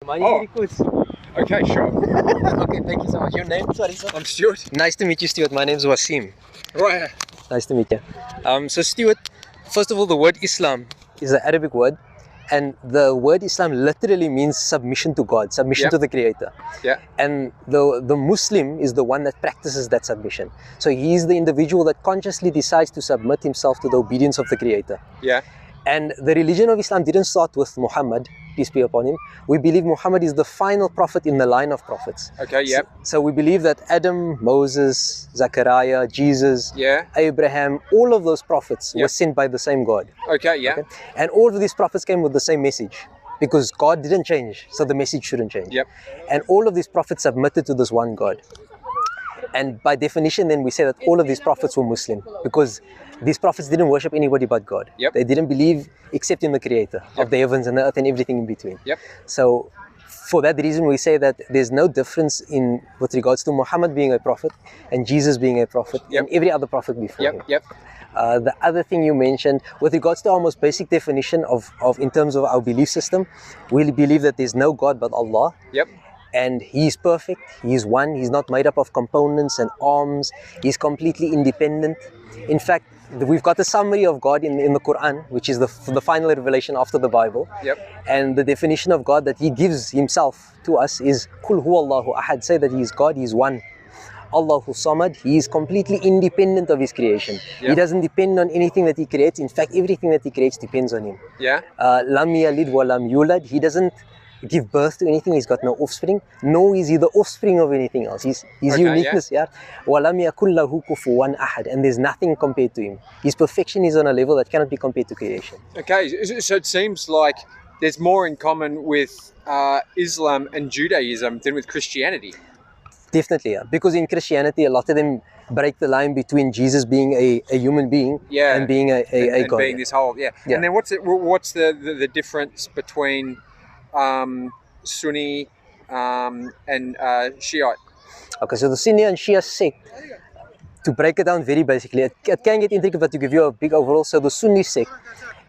Mine is records. Okay, sure. Okay, thank you so much. Your name? Sorry, sir. I'm Stuart. Nice to meet you, Stuart. My name is Wasim. Right. Nice to meet you. So, Stuart, first of all, the word Islam is an Arabic word, and the word Islam literally means submission to God, submission Yep. to the Creator. Yeah. And the Muslim is the one that practices that submission. So he is the individual that consciously decides to submit himself to the obedience of the Creator. Yeah. And the religion of Islam didn't start with Muhammad, peace be upon him. We believe Muhammad is the final prophet in the line of prophets. Okay. Yeah. So we believe that Adam, Moses, Zechariah, Jesus, Yeah. Abraham, all of those prophets were Yep. sent by the same God. Okay. Yeah. Okay? And all of these prophets came with the same message, because God didn't change, so the message shouldn't change. Yep. And all of these prophets submitted to this one God. And by definition, then we say that all of these prophets were Muslim, because these prophets didn't worship anybody but God. Yep. They didn't believe except in the Creator Yep. of the heavens and the earth and everything in between. Yep. So for that reason, we say that there's no difference in with regards to Muhammad being a prophet and Jesus being a prophet Yep. and every other prophet before him. Yep. Yep. The other thing you mentioned, with regards to our most basic definition of in terms of our belief system, we believe that there's no God but Allah. Yep. And He's perfect, He's one, He's not made up of components and arms, He's completely independent. In fact, we've got a summary of God in the Quran, which is the final revelation after the Bible. Yep. And the definition of God that He gives Himself to us is Qul huwallahu ahad. Say that He is God, He is one. Allahu Samad, He is completely independent of His creation. Yeah. He doesn't depend on anything that He creates. In fact, everything that He creates depends on Him. Yeah. Lam yalid wa lam yulad. He doesn't give birth to anything. He's got no offspring. Nor is He the offspring of anything else. His Okay, uniqueness, yeah. وَلَمْ يَكُنْ لَهُ كُفُوًا أَحَدٍ. And there's nothing compared to Him. His perfection is on a level that cannot be compared to creation. Okay. So it seems like there's more in common with Islam and Judaism than with Christianity. Definitely, yeah. Because in Christianity, a lot of them break the line between Jesus being a human being Yeah. and being a and God. being this whole Yeah. And then what's the difference between Sunni and Shiite? Okay, so the Sunni and Shia sect, to break it down very basically, it can get intricate, but to give you a big overall, so the Sunni sect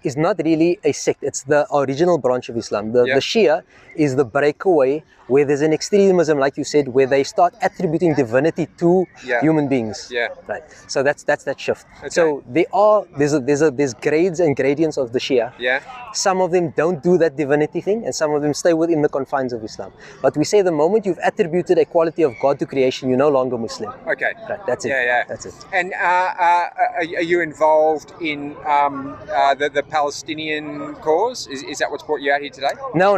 is not really a sect, it's the original branch of Islam. The Yeah. Shia is the breakaway, where there's an extremism, like you said, where they start attributing divinity to Yeah. human beings. Yeah. Right. So that's that shift. Okay. So there's grades and gradients of the Shia. Yeah. Some of them don't do that divinity thing, and some of them stay within the confines of Islam. But we say the moment you've attributed a quality of God to creation, you're no longer Muslim. Okay. Right, that's it. Yeah, yeah. That's it. And are you involved in the Palestinian cause? Is that what's brought you out here today? No.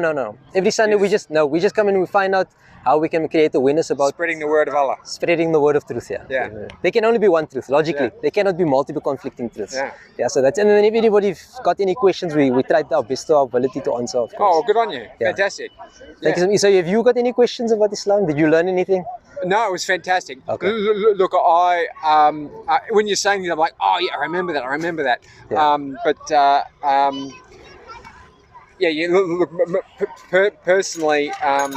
Every Sunday we just come and we find out how we can create awareness about Spreading the word of Allah. spreading the word of truth. Yeah. Yeah. There can only be one truth, logically. Yeah. There cannot be multiple conflicting truths. Yeah. Yeah. So that's, and then if anybody's got any questions, we tried our best to our ability to answer, of course. Oh, good on you. Yeah. Fantastic. Thank Yeah. you. So have you got any questions about Islam? Did you learn anything? No, it was fantastic. Okay. Look, I when you're saying that, I'm like, oh yeah, I remember that. Yeah. Yeah. Look, personally, I'm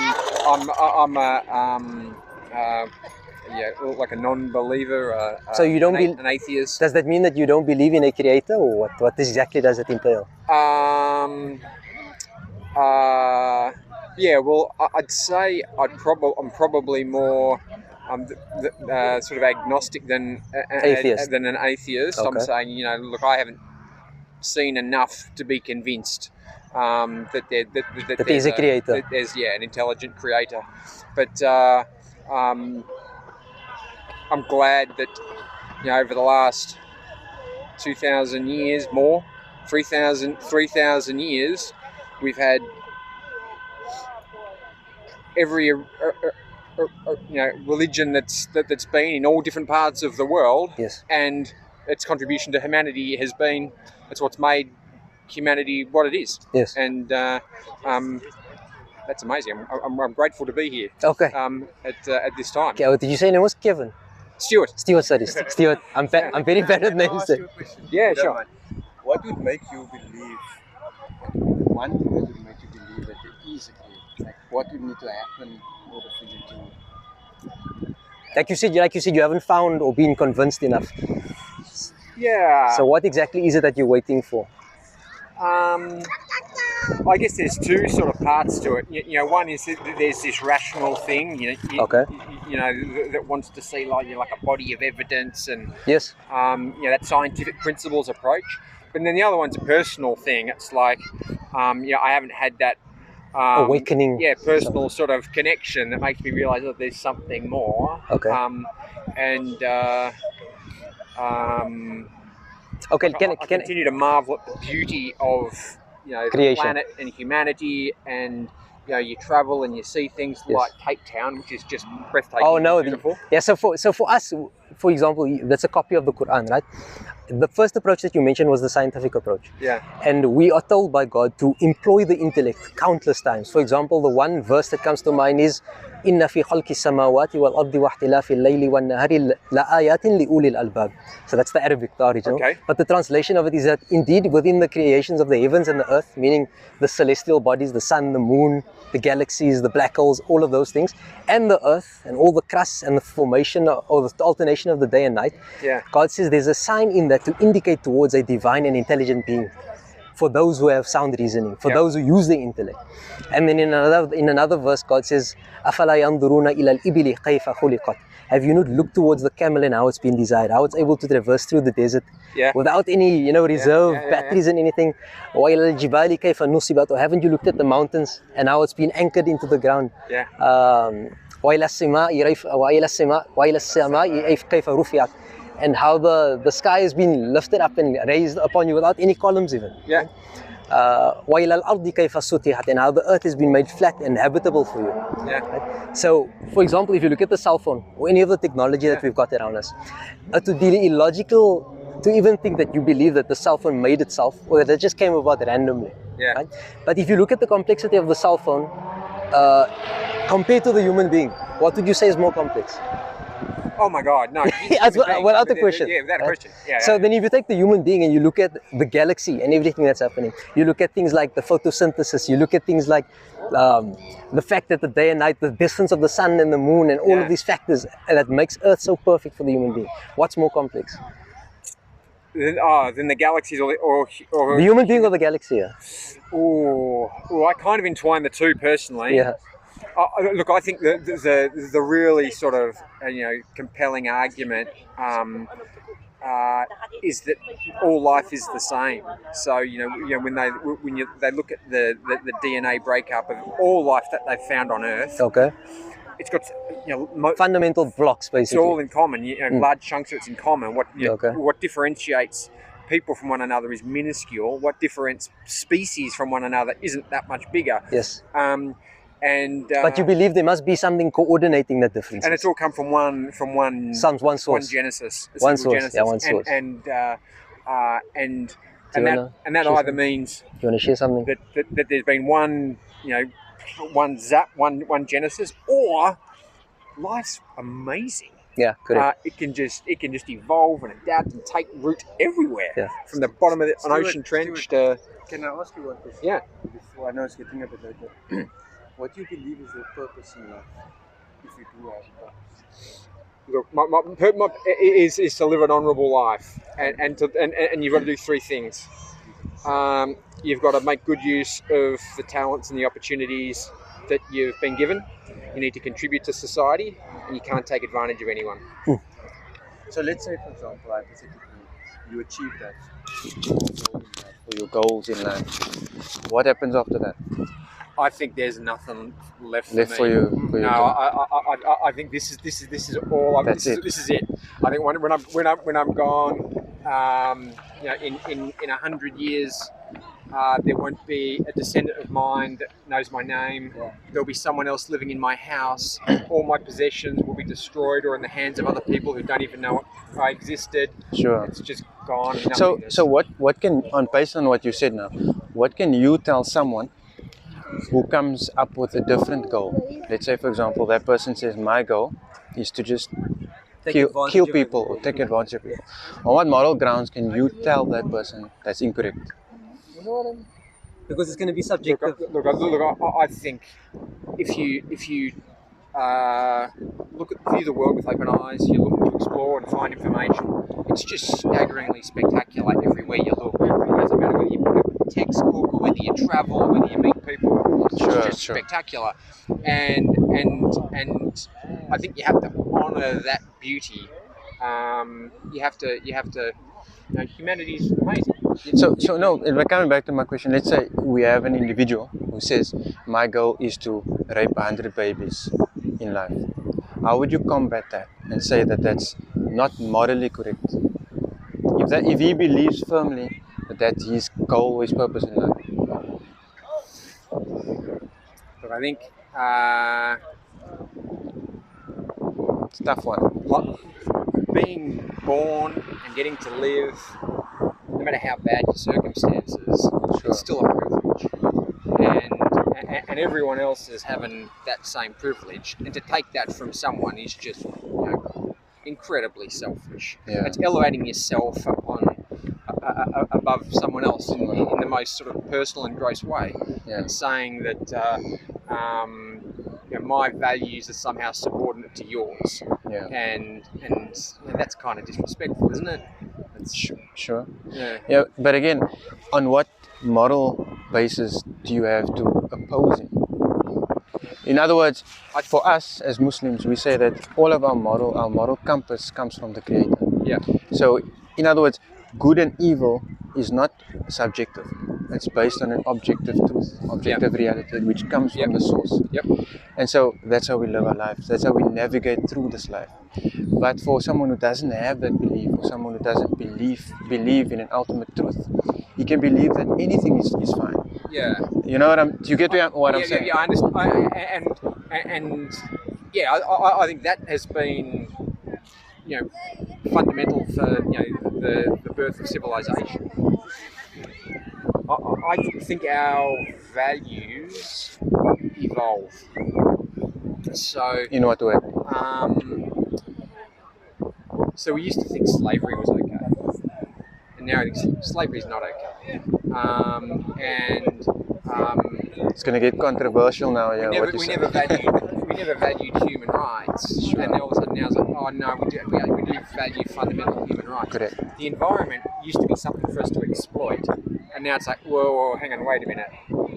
like a non-believer. So you don't an atheist. Does that mean that you don't believe in a creator, or what? What exactly does it entail? Yeah. Well, I'd say I'm probably more sort of agnostic than Atheist. than an atheist. I'm Okay. saying, look, I haven't seen enough to be convinced that there's a creator. That there's an intelligent creator. But I'm glad that over the last 2,000 years, more 3,000 years, we've had every religion that's been in all different parts of the world. Yes. And its contribution to humanity has been, it's what's made humanity what it is. Yes. And that's amazing. I'm grateful to be here. Okay. At this time. Okay. Did you say your name was Kevin? Stuart. Sorry. Stuart. I'm very bad at names. Ask you a question. Yeah, sure. What would make you believe? One thing that would make you believe that there is a creator. Like, what would need to happen in order for you to? Like you said, you haven't found or been convinced enough. Yeah. So what exactly is it that you're waiting for? I guess there's two sort of parts to it. You know, one is that there's this rational thing. Okay. You know, that wants to see like a body of evidence and Yes. you know, that scientific principles approach. But then the other one's a personal thing. It's like, you know, I haven't had that Awakening. yeah, personal sort of connection that makes me realise that there's something more. Okay. And Okay. I continue to marvel at the beauty of, you know, the Creation. planet and humanity, and you know, you travel and you see things Yes. like Cape Town, which is just breathtaking. Oh no! Beautiful. Yeah. So for us, for example, that's a copy of the Quran, right? The first approach that you mentioned was the scientific approach. Yeah. And we are told by God to employ the intellect countless times. For example, the one verse that comes to mind is إِنَّ فِي خَلْقِ السَّمَاوَاتِ وَالْأَرْضِ وَاحْتِلَافِ اللَّيْلِ وَالنَّهَارِ لَآيَاتٍ لِأُولِي الْأَلْبَابِ. So that's the Arabic, the original. Okay. But the translation of it is that indeed within the creations of the heavens and the earth, meaning the celestial bodies, the sun, the moon, the galaxies, the black holes, all of those things, and the earth and all the crusts and the formation or the alternation of the day and night, Yeah. God says there's a sign in that to indicate towards a divine and intelligent being for those who have sound reasoning, for Yep. those who use their intellect. And then in another verse, God says, أَفَلَا يَنْظُرُونَ إِلَى الْإِبِلِ كَيْفَ خُلِقَتْ. Have you not looked towards the camel and how it's been designed, how it's able to traverse through the desert Yeah. without any, you know, reserve yeah, batteries and anything? وَإِلَى الْجِبَالِ كَيْفَ نُصِبَتْ. Or haven't you looked at the mountains and how it's been anchored into the ground? Yeah. وَإِلَى السَّمَاءِ كَيْفَ رُفِعَتْ. And how the sky has been lifted up and raised upon you without any columns even. Yeah. وَإِلَى الْأَرْضِ كَيْفَ سُطِحَتْ. And how the earth has been made flat and habitable for you. Yeah. So, for example, if you look at the cell phone or any of the technology that we've got around us, it would be illogical to even think that you believe that the cell phone made itself or that it just came about randomly. Yeah. Right? But if you look at the complexity of the cell phone compared to the human being, what would you say is more complex? Oh my God, no. Without a question. Yeah, without a question. Yeah. So then if you take the human being and you look at the galaxy and everything that's happening, you look at things like the photosynthesis, you look at things like the fact that the day and night, the distance of the sun and the moon and all of these factors that makes Earth so perfect for the human being. What's more complex? Then the galaxies or The human being or the galaxy? Yeah. I kind of entwine the two personally. Yeah. Look, I think the really sort of compelling argument is that all life is the same. So when they look at the DNA breakup of all life that they've found on Earth, Okay. it's got Fundamental blocks, it's basically. all in common. Large chunks of it's in common. What differentiates people from one another is minuscule. What differentiates species from one another isn't that much bigger. Yes. But you believe there must be something coordinating that difference. And it's all come from one one source. one Genesis. One source. Genesis. Yeah, one source. And that either means you want to share something? that there's been one one Genesis, or life's amazing. Yeah, correct. It can just evolve and adapt and take root everywhere. Yeah. From the bottom of an ocean trench to. Can I ask you one question? Yeah. Before, I know it's getting a bit later. What do you believe is the purpose in life? If you do have a purpose. Look, my is to live an honourable life, and you've got to do three things. You've got to make good use of the talents and the opportunities that you've been given. You need to contribute to society, and you can't take advantage of anyone. So let's say, for example, hypothetically, you achieve that for your goals in life. What happens after that? I think there's nothing left For you. No, I think this is all. This is it. I think when I'm gone, in 100 years, there won't be a descendant of mine that knows my name. Yeah. There'll be someone else living in my house. All my possessions will be destroyed or in the hands of other people who don't even know I existed. Sure. It's just gone. So what can, based on what you said now, what can you tell someone who comes up with a different goal? Let's say, for example, that person says, my goal is to just kill people or take advantage of people. On what moral grounds can you tell that person that's incorrect? You know what I mean? Because it's going to be subjective. Look, I think if you view the world with open eyes, you look to explore and find information, it's just staggeringly spectacular everywhere you look. It doesn't matter whether you pick up textbook or whether you travel or whether you meet people. It's just Sure. spectacular. And I think you have to honour that beauty. You have to. Humanity's amazing. So no, but coming back to my question, let's say we have an individual who says, my goal is to rape 100 babies in life. How would you combat that and say that that's not morally correct? If he believes firmly that that's his goal, his purpose in life. But I think It's a tough one. being born and getting to live, no matter how bad your circumstances, it's still a privilege. And everyone else is having that same privilege. And to take that from someone is just, incredibly selfish. Yeah. It's elevating yourself above someone else in the most sort of personal and gross way. Yeah. And saying that my values are somehow subordinate to yours. Yeah. And that's kind of disrespectful, isn't it? Sure. Yeah. Yeah, but again, on what moral basis do you have to oppose him? In other words, for us as Muslims, we say that all of our moral compass comes from the Creator. Yeah. So, in other words, good and evil is not subjective. It's based on an objective truth, objective reality, which comes from the source. Yep. And so that's how we live our lives. That's how we navigate through this life. But for someone who doesn't have that belief, or someone who doesn't believe in an ultimate truth, he can believe that anything is fine. Yeah. You know do you get what I'm saying? Yeah, I understand. I think that has been, fundamental for the birth of civilization. I think our values evolve. So In what way? So we used to think slavery was okay, and now I think slavery is not okay. It's going to get controversial now. Yeah, we never valued human rights, Sure. and then all of a sudden now it's like, oh no, we do value fundamental human rights. Correct. The environment used to be something for us to exploit, and now it's like, whoa, hang on, wait a minute.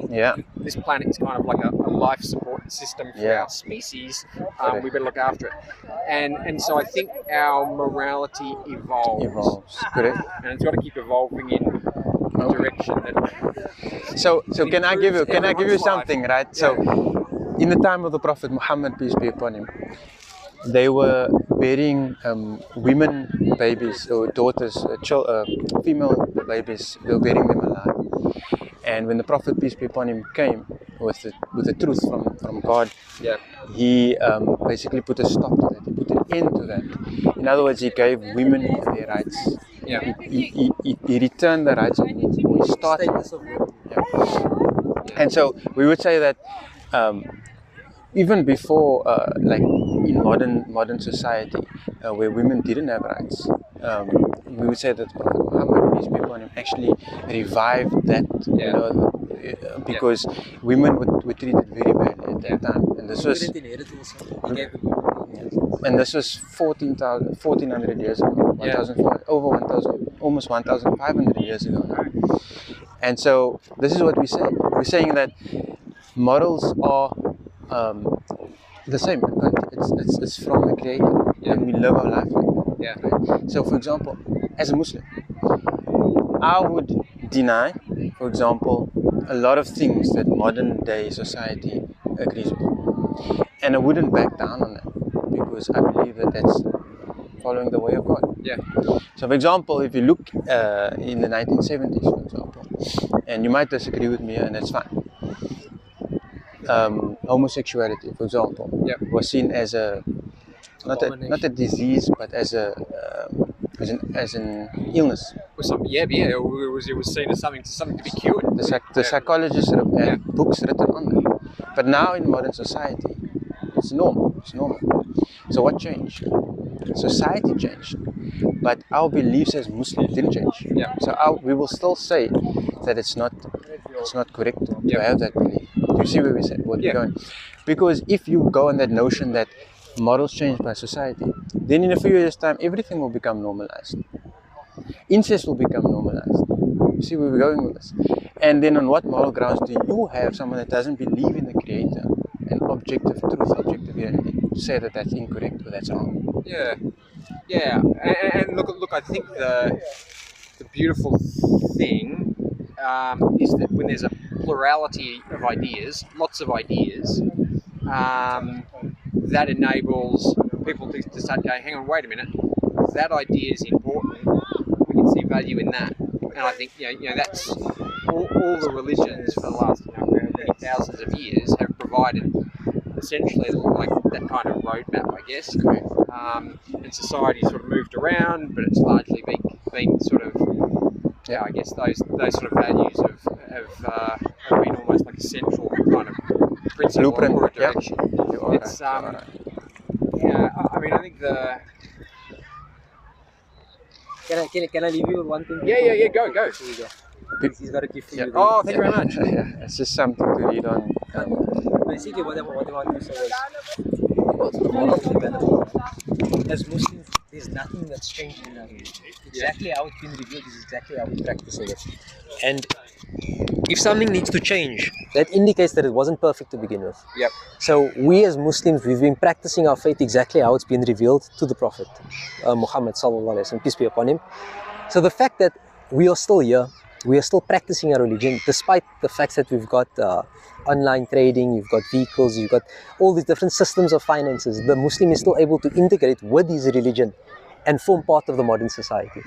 Yeah. This planet is kind of like a life support system for Yeah. our species. Correct. We better look after it. And so I think our morality evolves. Correct. And it's got to keep evolving in a direction that. So can I give you everyone's something, life. right? Yeah. So in the time of the Prophet Muhammad, peace be upon him, they were burying women babies or daughters, female babies. They were burying them alive. And when the Prophet, peace be upon him, came with the truth from God, Yeah. he basically put a stop to that. He put an end to that. In other words, he gave women their rights. Yeah. He returned the rights of women. He started. And so we would say that even before, like in modern society, where women didn't have rights, we would say that Prophet Muhammad, peace be upon him, actually revived that. Because women were treated very badly at that time, and this was. And this was 1400 years ago, 1,400, over 1,000, almost 1,500 years ago. And so this is what we say. We're saying that morals are the same. It's from the Creator, and we live our life like that. Yeah. Right? So, for example, as a Muslim, I would deny, for example, a lot of things that modern day society agrees with, and I wouldn't back down on that because I believe that that's following the way of God. Yeah. So, for example, if you look in the 1970s, for example, and you might disagree with me, and that's fine. Homosexuality, for example, was seen as not a disease, but as an illness. It was seen as something to be cured. The psychologists have books written on that. But now in modern society, it's normal. So what changed? Society changed, but our beliefs as Muslims didn't change. Yeah. So we will still say that it's not correct to have that belief. You see where we're going? Because if you go on that notion that morals change by society, then in a few years' time, everything will become normalized. Incest will become normalized. You see where we're going with this? And then on what moral grounds do you have someone that doesn't believe in the Creator and objective truth, objective reality, say that that's incorrect or that's wrong? Yeah, yeah, and look. I think the beautiful thing is that when there's a plurality of ideas, lots of ideas, that enables people to start going, hang on, wait a minute, that idea is important. We can see value in that, and I think that's all the religions for the last many thousands of years have provided essentially like that kind of roadmap, I guess. And society sort of moved around, but it's largely been sort of, I guess those sort of values have been almost like a central kind of principle or a direction. It's I mean, I think the. Can I leave you with one thing? Yeah. Go. He's got a gift for you. Oh, thank you very much. Yeah, it's just something to read on. Basically, what I want to say was the moral development. As Muslims, there's nothing that's changed in our religion. Exactly how it's been revealed is exactly how we practice it. And if something needs to change, that indicates that it wasn't perfect to begin with. Yep. So we as Muslims, we've been practicing our faith exactly how it's been revealed to the Prophet Muhammad sallallahu alaihi wasallam, peace be upon him. So the fact that we are still here, we are still practicing our religion, despite the fact that we've got online trading, you've got vehicles, you've got all these different systems of finances, the Muslim is still able to integrate with his religion and form part of the modern society.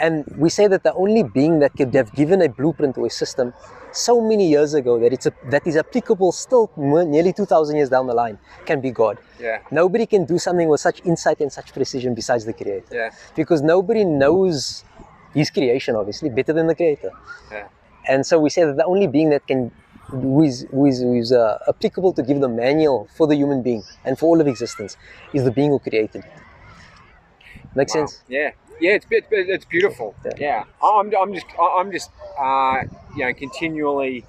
And we say that the only being that could have given a blueprint or a system so many years ago that is applicable still nearly 2,000 years down the line can be God. Yeah. Nobody can do something with such insight and such precision besides the Creator. Yeah. Because nobody knows his creation, obviously, better than the Creator. Yeah. And so we say that the only being that who is applicable to give the manual for the human being and for all of existence is the being who created it. Makes sense? Yeah, it's beautiful. Yeah, I'm just continually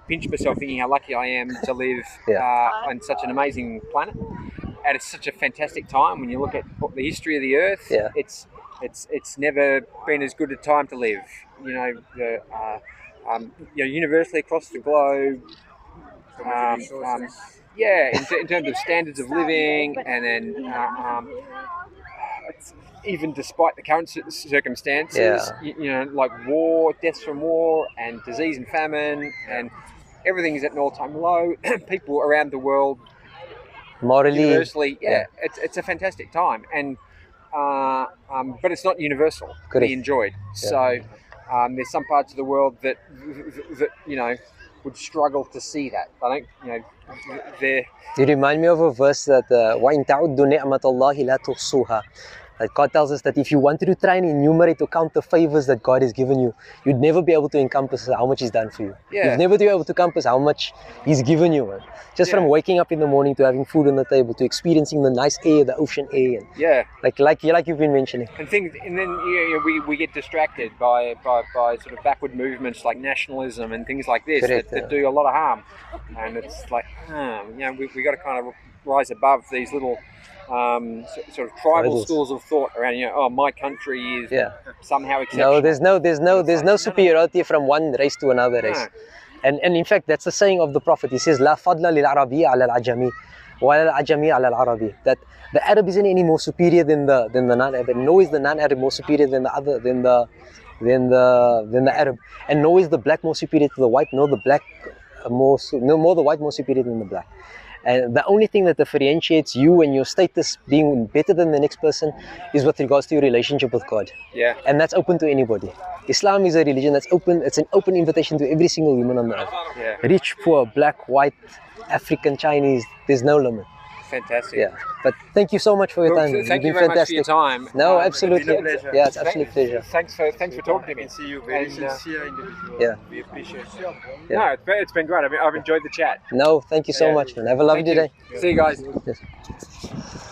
pinch myself thinking how lucky I am to live on such an amazing planet, and it's such a fantastic time when you look at the history of the Earth. Yeah. It's never been as good a time to live. Universally across the globe. In terms of standards of living, and then even despite the current circumstances, like war, deaths from war, and disease and famine, and everything is at an all-time low. People around the world, morally, universally, it's a fantastic time, and but it's not universal to be enjoyed. So there's some parts of the world that would struggle to see that. I don't, You remind me of a verse that وَإِن تَعُدُّوا نِعْمَةَ اللَّهِ لَا تُحْصُوهَا. That God tells us that if you wanted to try and enumerate or count the favors that God has given you, you'd never be able to encompass how much He's done for you. Yeah. You'd never be able to encompass how much He's given you, man. Just from waking up in the morning to having food on the table to experiencing the nice air, the ocean air, and like you've been mentioning. And then we get distracted by sort of backward movements like nationalism and things like this that do a lot of harm. And it's like, we got to kind of rise above these little sort of tribal schools of thought around, my country is somehow exceptional. No, there's no superiority from one race to another race. No. And in fact, that's the saying of the Prophet. He says, "La fadla lil Arabi ala al Ajami, wa al Ajami ala al Arabi." That the Arab isn't any more superior than the non-Arab, and nor is the non-Arab more superior than the Arab, and nor is the black more superior to the white, nor the white more superior than the black. And the only thing that differentiates you and your status being better than the next person is with regards to your relationship with God. Yeah. And that's open to anybody. Islam is a religion that's open. It's an open invitation to every single human on the earth. Yeah. Rich, poor, black, white, African, Chinese. There's no limit. Fantastic. Yeah. But thank you so much for your time. Thank you very much for your time. No, absolutely. It's been a pleasure. Yeah, it's absolute pleasure. Thanks for talking to me. I can see you very sincere individual. Yeah. We appreciate it. No, it's been great. I've enjoyed the chat. No, thank you so much, man. Have a lovely day. See you guys. Yes.